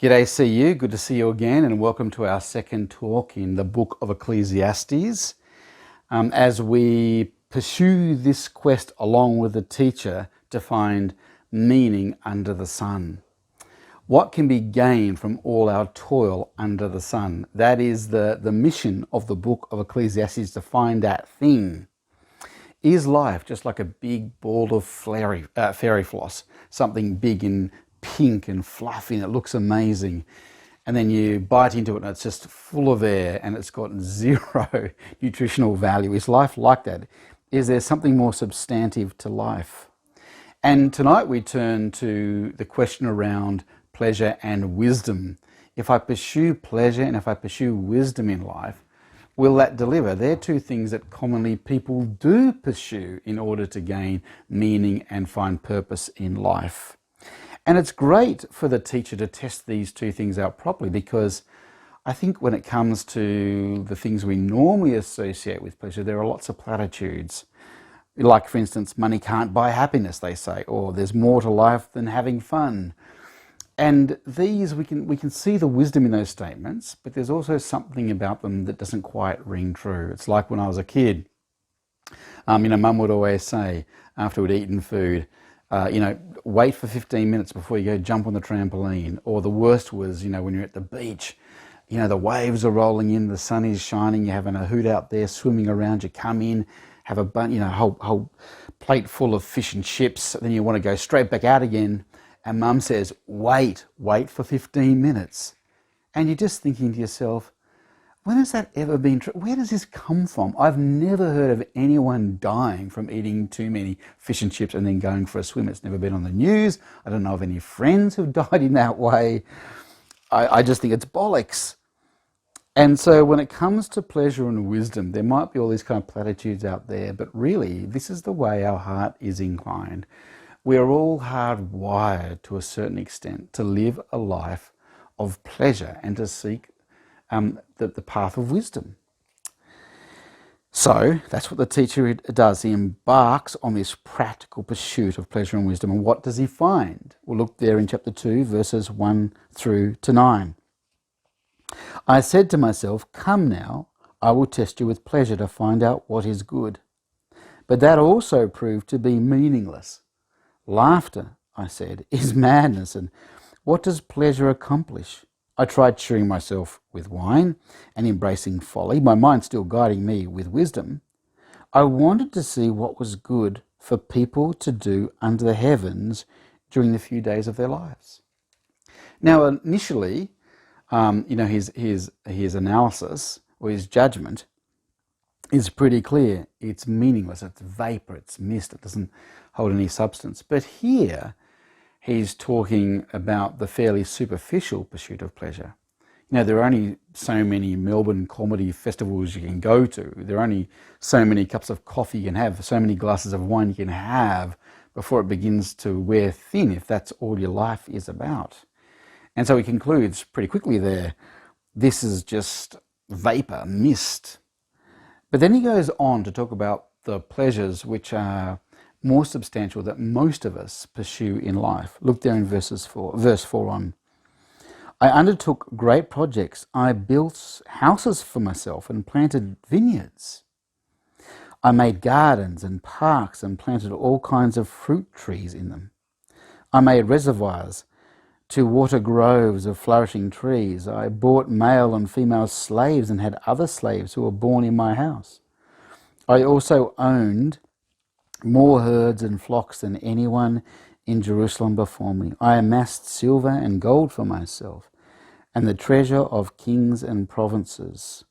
G'day, CU. Good to see you again, and welcome to our second talk in the book of Ecclesiastes. As we pursue this quest along with the teacher to find meaning under the sun. What can be gained from all our toil under the sun? That is the mission of the book of Ecclesiastes, to find that thing. Is life just like a big ball of fairy floss, something big and pink and fluffy and it looks amazing, and then you bite into it and it's just full of air and it's got zero nutritional value? Is life like that? Is there something more substantive to life? And tonight we turn to the question around pleasure and wisdom. If I pursue pleasure and if I pursue wisdom in life, will that deliver? They're two things that commonly people do pursue in order to gain meaning and find purpose in life. And it's great for the teacher to test these two things out properly, because I think when it comes to the things we normally associate with pleasure, there are lots of platitudes. Like, for instance, money can't buy happiness, they say, or there's more to life than having fun. And these, we can see the wisdom in those statements, but there's also something about them that doesn't quite ring true. It's like when I was a kid, Mum would always say, after we'd eaten food, wait for 15 minutes before you go jump on the trampoline. Or the worst was, when you're at the beach, the waves are rolling in, the sun is shining, you're having a hoot out there, swimming around, you come in, have a whole plate full of fish and chips, then you want to go straight back out again, and Mum says, wait for 15 minutes. And you're just thinking to yourself, when has that ever been true? Where does this come from? I've never heard of anyone dying from eating too many fish and chips and then going for a swim. It's never been on the news. I don't know of any friends who've died in that way. I just think it's bollocks. And so when it comes to pleasure and wisdom, there might be all these kind of platitudes out there, but really, this is the way our heart is inclined. We're all hardwired to a certain extent to live a life of pleasure and to seek the path of wisdom. So that's what the teacher does. He embarks on this practical pursuit of pleasure and wisdom. And what does he find? We'll look there in chapter 2, verses 1 through to 9. I said to myself, come now, I will test you with pleasure to find out what is good. But that also proved to be meaningless. Laughter, I said, is madness, and what does pleasure accomplish? I tried cheering myself with wine and embracing folly, my mind still guiding me with wisdom. I wanted to see what was good for people to do under the heavens during the few days of their lives. Now, initially, his analysis or his judgment is pretty clear. It's meaningless, it's vapor, it's mist, it doesn't hold any substance. But here, he's talking about the fairly superficial pursuit of pleasure. There are only so many Melbourne comedy festivals you can go to. There are only so many cups of coffee you can have, so many glasses of wine you can have before it begins to wear thin, if that's all your life is about. And so he concludes pretty quickly there, this is just vapor, mist. But then he goes on to talk about the pleasures which are more substantial that most of us pursue in life. Look there in verse 4 on. I undertook great projects. I built houses for myself and planted vineyards. I made gardens and parks and planted all kinds of fruit trees in them. I made reservoirs to water groves of flourishing trees. I bought male and female slaves and had other slaves who were born in my house. I also owned more herds and flocks than anyone in Jerusalem before me. I amassed silver and gold for myself, and the treasure of kings and provinces.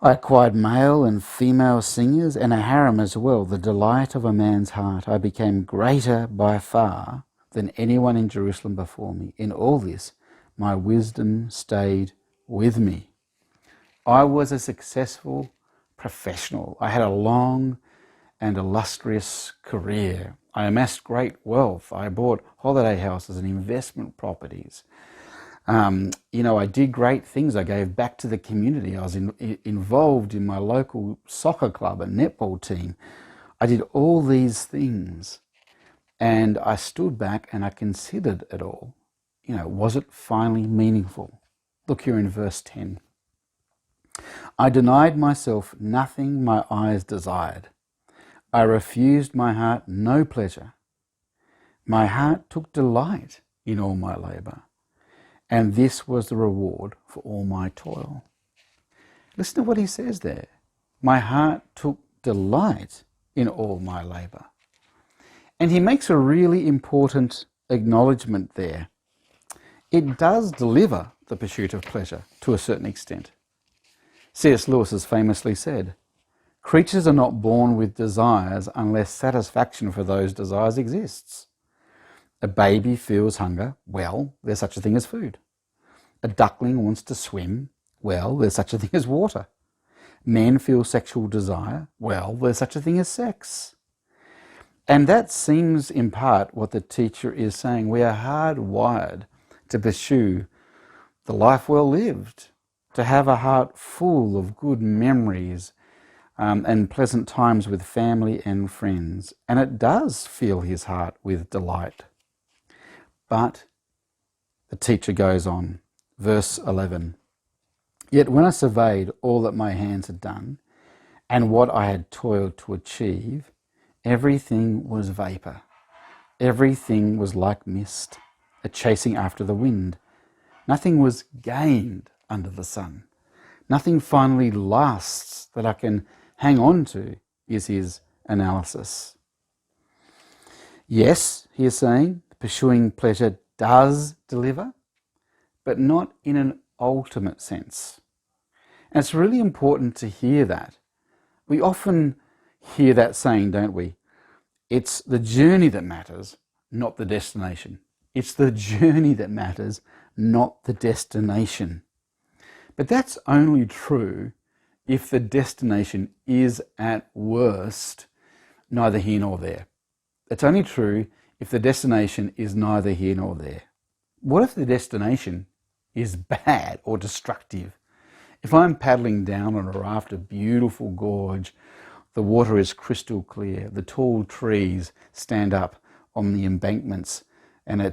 I acquired male and female singers and a harem as well, the delight of a man's heart. I became greater by far than anyone in Jerusalem before me. In all this, my wisdom stayed with me. I was a successful professional. I had a long and illustrious career. I amassed great wealth. I bought holiday houses and investment properties. I did great things. I gave back to the community. I was involved in my local soccer club and netball team. I did all these things, and I stood back and I considered it all. was it finally meaningful? Look here in verse 10. I denied myself nothing my eyes desired. I refused my heart no pleasure. My heart took delight in all my labour, and this was the reward for all my toil. Listen to what he says there. My heart took delight in all my labour. And he makes a really important acknowledgement there. It does deliver the pursuit of pleasure to a certain extent. C.S. Lewis has famously said, creatures are not born with desires unless satisfaction for those desires exists. A baby feels hunger, well, there's such a thing as food. A duckling wants to swim, well, there's such a thing as water. Men feel sexual desire, well, there's such a thing as sex. And that seems in part what the teacher is saying. We are hardwired to pursue the life well lived, to have a heart full of good memories and pleasant times with family and friends. And it does fill his heart with delight. But the teacher goes on, verse 11. Yet when I surveyed all that my hands had done and what I had toiled to achieve, everything was vapour. Everything was like mist, a chasing after the wind. Nothing was gained under the sun. Nothing finally lasts that I can hang on to, is his analysis. Yes, he is saying, pursuing pleasure does deliver, but not in an ultimate sense. And it's really important to hear that. We often hear that saying, don't we? It's the journey that matters, not the destination. It's the journey that matters, not the destination. But that's only true if the destination is at worst neither here nor there. It's only true if the destination is neither here nor there. What if the destination is bad or destructive? If I'm paddling down on a raft, a beautiful gorge, the water is crystal clear, the tall trees stand up on the embankments, and I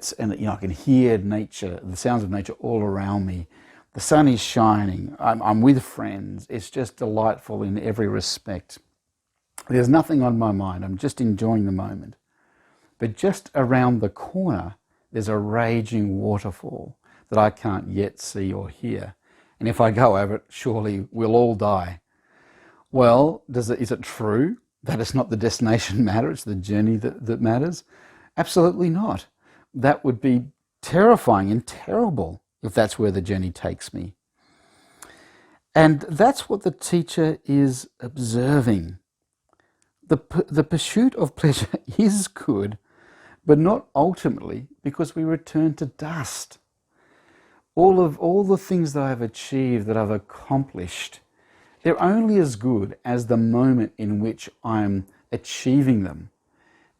can hear nature, the sounds of nature all around me. The sun is shining, I'm with friends, it's just delightful in every respect. There's nothing on my mind, I'm just enjoying the moment. But just around the corner, there's a raging waterfall that I can't yet see or hear. And if I go over it, surely we'll all die. Well, is it true that it's not the destination matter, it's the journey that matters? Absolutely not. That would be terrifying and terrible if that's where the journey takes me. And that's what the teacher is observing. The pursuit of pleasure is good, but not ultimately, because we return to dust. All the things that I've achieved, that I've accomplished, they're only as good as the moment in which I'm achieving them.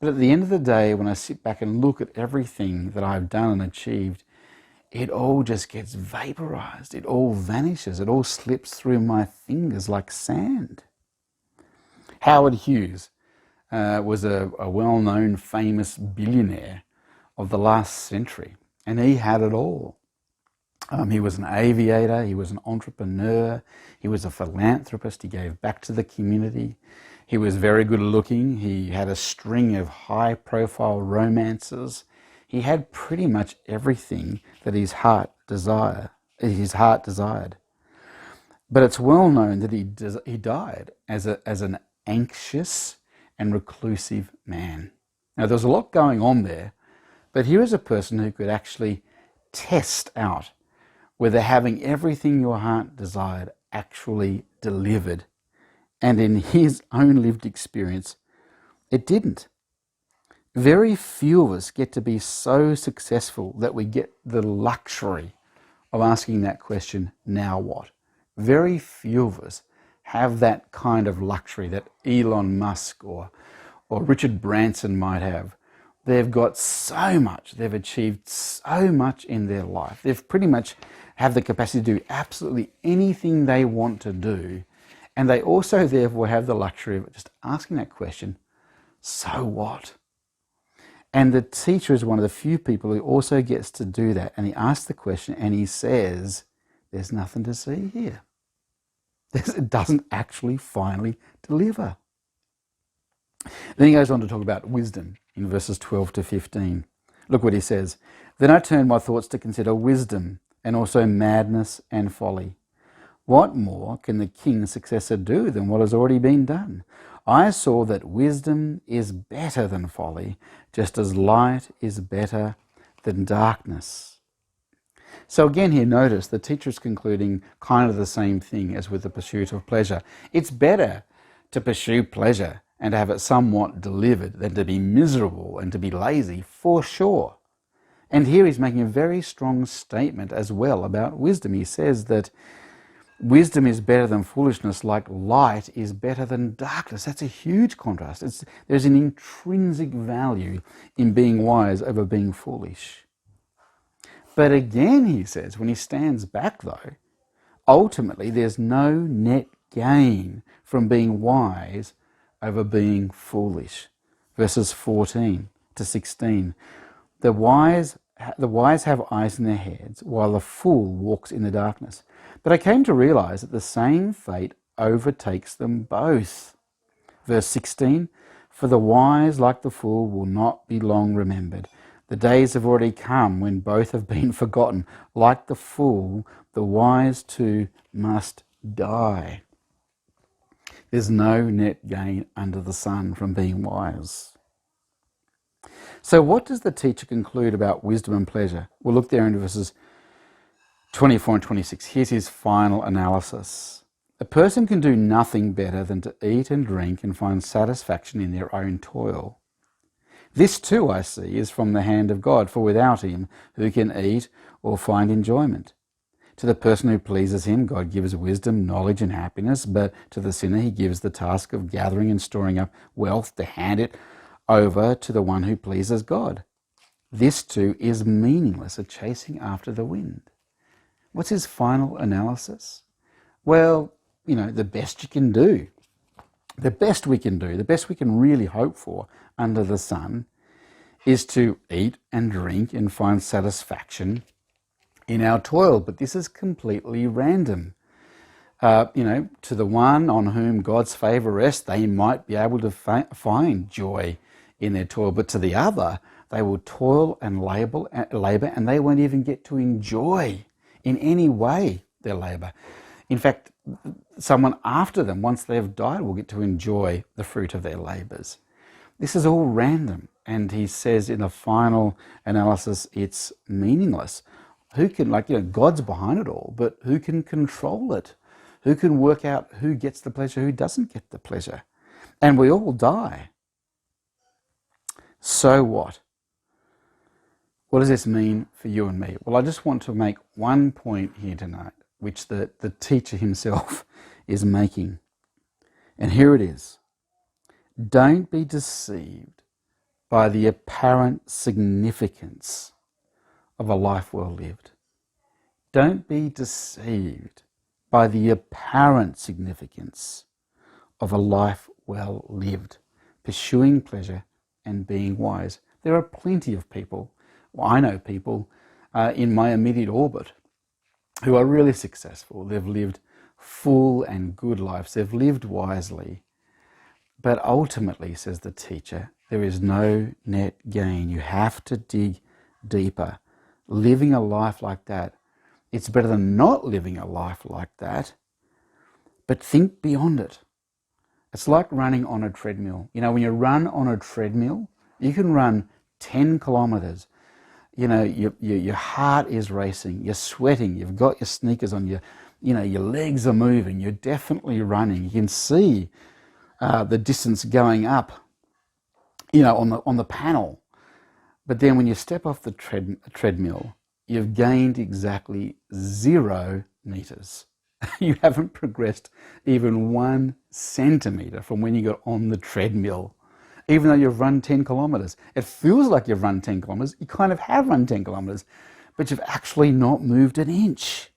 But at the end of the day, when I sit back and look at everything that I've done and achieved, it all just gets vaporized. It all vanishes. It all slips through my fingers like sand. Howard Hughes was a well-known, famous billionaire of the last century, and he had it all. He was an aviator, he was an entrepreneur, he was a philanthropist, he gave back to the community, he was very good looking, he had a string of high-profile romances. He had pretty much everything that his heart desired. But it's well known that he died as an anxious and reclusive man. Now, there's a lot going on there, but here is a person who could actually test out whether having everything your heart desired actually delivered. And in his own lived experience, it didn't. Very few of us get to be so successful that we get the luxury of asking that question, now what? Very few of us have that kind of luxury that Elon Musk or Richard Branson might have. They've got so much, they've achieved so much in their life. They've pretty much have the capacity to do absolutely anything they want to do. And they also therefore have the luxury of just asking that question, so what? And the teacher is one of the few people who also gets to do that. And he asks the question and he says, there's nothing to see here. It doesn't actually finally deliver. Then he goes on to talk about wisdom in verses 12 to 15. Look what he says. Then I turned my thoughts to consider wisdom and also madness and folly. What more can the king's successor do than what has already been done? I saw that wisdom is better than folly, just as light is better than darkness. So again here, notice the teacher is concluding kind of the same thing as with the pursuit of pleasure. It's better to pursue pleasure and to have it somewhat delivered than to be miserable and to be lazy, for sure. And here he's making a very strong statement as well about wisdom. He says that wisdom is better than foolishness, like light is better than darkness. That's a huge contrast. There's an intrinsic value in being wise over being foolish. But again, he says, when he stands back though, ultimately there's no net gain from being wise over being foolish. Verses 14 to 16. The wise have eyes in their heads, while the fool walks in the darkness. But I came to realize that the same fate overtakes them both. Verse 16, for the wise, like the fool, will not be long remembered. The days have already come when both have been forgotten. Like the fool, the wise too must die. There's no net gain under the sun from being wise. So what does the teacher conclude about wisdom and pleasure? We'll look there in verses 24 and 26. Here's his final analysis. A person can do nothing better than to eat and drink and find satisfaction in their own toil. This too, I see, is from the hand of God, for without him, who can eat or find enjoyment? To the person who pleases him, God gives wisdom, knowledge, and happiness, but to the sinner he gives the task of gathering and storing up wealth to hand it over to the one who pleases God. This too is meaningless, a chasing after the wind. What's his final analysis? Well, the best you can do, the best we can do, the best we can really hope for under the sun is to eat and drink and find satisfaction in our toil. But this is completely random. To the one on whom God's favour rests, they might be able to find joy in their toil, but to the other, they will toil and labour, and they won't even get to enjoy in any way their labour. In fact, someone after them, once they've died, will get to enjoy the fruit of their labours. This is all random, and he says in the final analysis, it's meaningless. Who can, God's behind it all, but who can control it? Who can work out who gets the pleasure, who doesn't get the pleasure? And we all die. So what? What does this mean for you and me? Well, I just want to make one point here tonight, which the teacher himself is making. And here it is. Don't be deceived by the apparent significance of a life well lived. Don't be deceived by the apparent significance of a life well lived, pursuing pleasure and being wise. There are plenty of people, I know people in my immediate orbit who are really successful. They've lived full and good lives. They've lived wisely. But ultimately, says the teacher, there is no net gain. You have to dig deeper. Living a life like that, it's better than not living a life like that. But think beyond it. It's like running on a treadmill. When you run on a treadmill, you can run 10 kilometers. Your heart is racing, you're sweating, you've got your sneakers on, your legs are moving, you're definitely running. You can see the distance going up, on the panel. But then when you step off the treadmill, you've gained exactly 0 meters. You haven't progressed even 1 centimeter from when you got on the treadmill, even though you've run 10 kilometers. It feels like you've run 10 kilometers. You kind of have run 10 kilometers, but you've actually not moved an inch.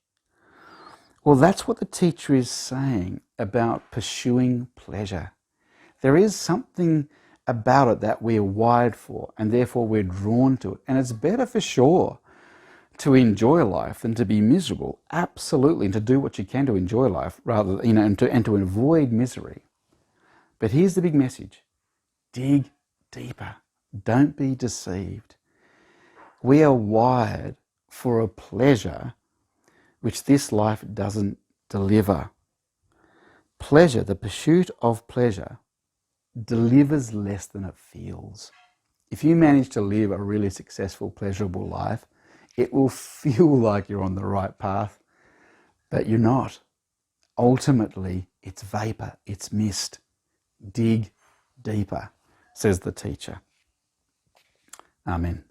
Well, that's what the teacher is saying about pursuing pleasure. There is something about it that we're wired for, and therefore we're drawn to it. And it's better for sure to enjoy life than to be miserable. Absolutely, and to do what you can to enjoy life, rather, and to avoid misery. But here's the big message: dig deeper. Don't be deceived. We are wired for a pleasure which this life doesn't deliver. Pleasure, the pursuit of pleasure, delivers less than it feels. If you manage to live a really successful, pleasurable life, it will feel like you're on the right path, but you're not. Ultimately, it's vapor, it's mist. Dig deeper, says the teacher. Amen.